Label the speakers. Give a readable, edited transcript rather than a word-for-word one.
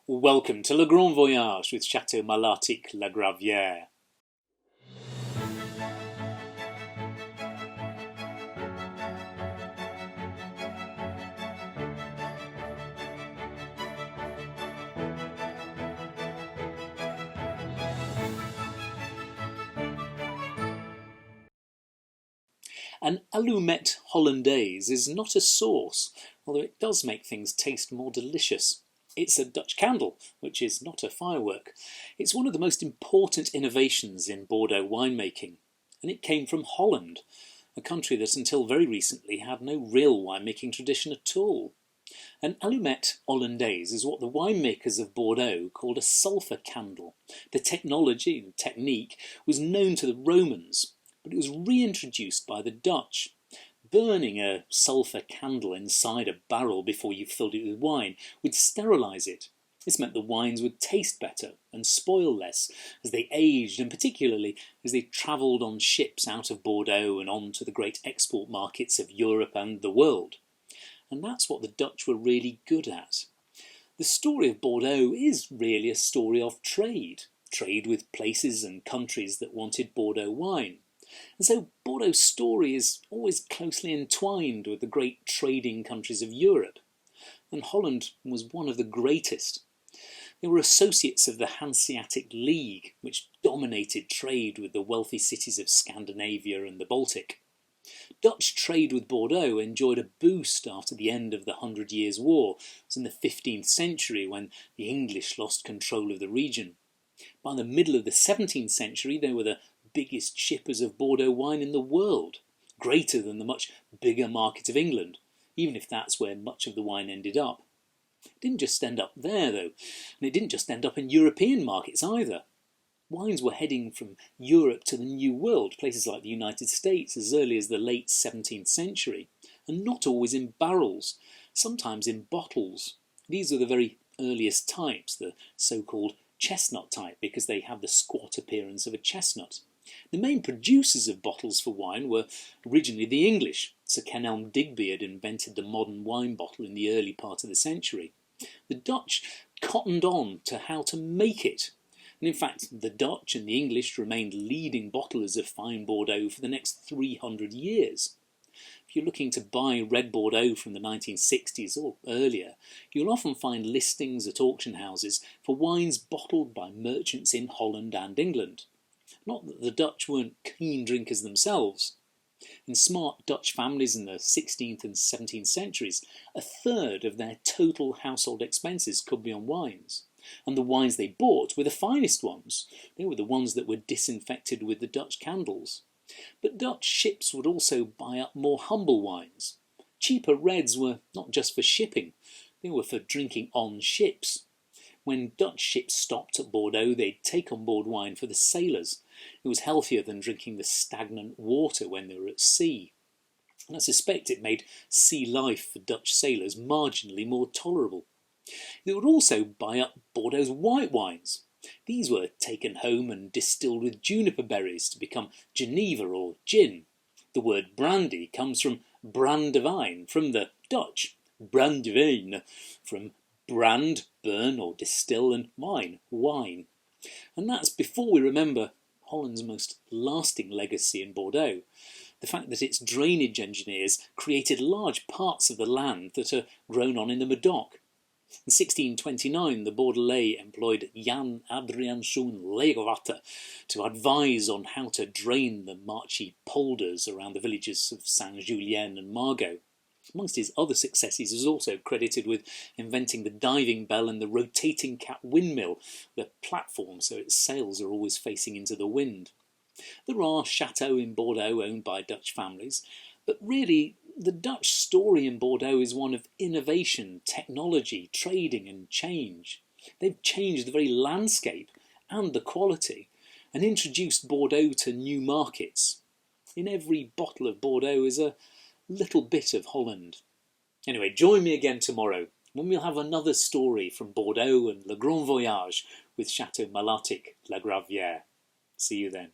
Speaker 1: Welcome to Le Grand Voyage with Chateau Malartic La Gravière. An allumette hollandaise is not a sauce, although it does make things taste more delicious. It's a Dutch candle, which is not a firework. It's one of the most important innovations in Bordeaux winemaking, and it came from Holland, a country that until very recently had no real winemaking tradition at all. An allumette hollandaise is what the winemakers of Bordeaux called a sulphur candle. The technology and technique was known to the Romans, but it was reintroduced by the Dutch. Burning a sulphur candle inside a barrel before you filled it with wine would sterilise it. This meant the wines would taste better and spoil less as they aged, and particularly as they travelled on ships out of Bordeaux and on to the great export markets of Europe and the world. And that's what the Dutch were really good at. The story of Bordeaux is really a story of trade with places and countries that wanted Bordeaux wine. And so Bordeaux's story is always closely entwined with the great trading countries of Europe. And Holland was one of the greatest. They were associates of the Hanseatic League, which dominated trade with the wealthy cities of Scandinavia and the Baltic. Dutch trade with Bordeaux enjoyed a boost after the end of the 100 Years' War. It was in the 15th century when the English lost control of the region. By the middle of the 17th century, they were the biggest shippers of Bordeaux wine in the world, greater than the much bigger market of England, even if that's where much of the wine ended up. It didn't just end up there, though, and it didn't just end up in European markets either. Wines were heading from Europe to the New World, places like the United States, as early as the late 17th century, and not always in barrels, sometimes in bottles. These are the very earliest types, the so-called chestnut type, because they have the squat appearance of a chestnut. The main producers of bottles for wine were originally the English. Sir Kenelm Digby had invented the modern wine bottle in the early part of the century. The Dutch cottoned on to how to make it. And in fact, the Dutch and the English remained leading bottlers of fine Bordeaux for the next 300 years. If you're looking to buy red Bordeaux from the 1960s or earlier, you'll often find listings at auction houses for wines bottled by merchants in Holland and England. Not that the Dutch weren't keen drinkers themselves. In smart Dutch families in the 16th and 17th centuries, a third of their total household expenses could be on wines. And the wines they bought were the finest ones. They were the ones that were disinfected with the Dutch candles. But Dutch ships would also buy up more humble wines. Cheaper reds were not just for shipping, they were for drinking on ships. When Dutch ships stopped at Bordeaux, they'd take on board wine for the sailors. It was healthier than drinking the stagnant water when they were at sea. And I suspect it made sea life for Dutch sailors marginally more tolerable. They would also buy up Bordeaux's white wines. These were taken home and distilled with juniper berries to become Geneva or gin. The word brandy comes from brandewijn, from the Dutch, brandewijn, from brand, burn or distill, and wine, wine. And that's before we remember Holland's most lasting legacy in Bordeaux, the fact that its drainage engineers created large parts of the land that are grown on in the Medoc. In 1629, the Bordelais employed Jan Adriaanszoon Leegwater to advise on how to drain the marshy polders around the villages of Saint-Julien and Margaux. Amongst his other successes, he is also credited with inventing the diving bell and the rotating cap windmill, the platform so its sails are always facing into the wind. There are chateaux in Bordeaux owned by Dutch families, but really the Dutch story in Bordeaux is one of innovation, technology, trading and change. They've changed the very landscape and the quality and introduced Bordeaux to new markets. In every bottle of Bordeaux is a little bit of Holland. Anyway, join me again tomorrow when we'll have another story from Bordeaux and Le Grand Voyage with Chateau Malartic La Gravière. See you then.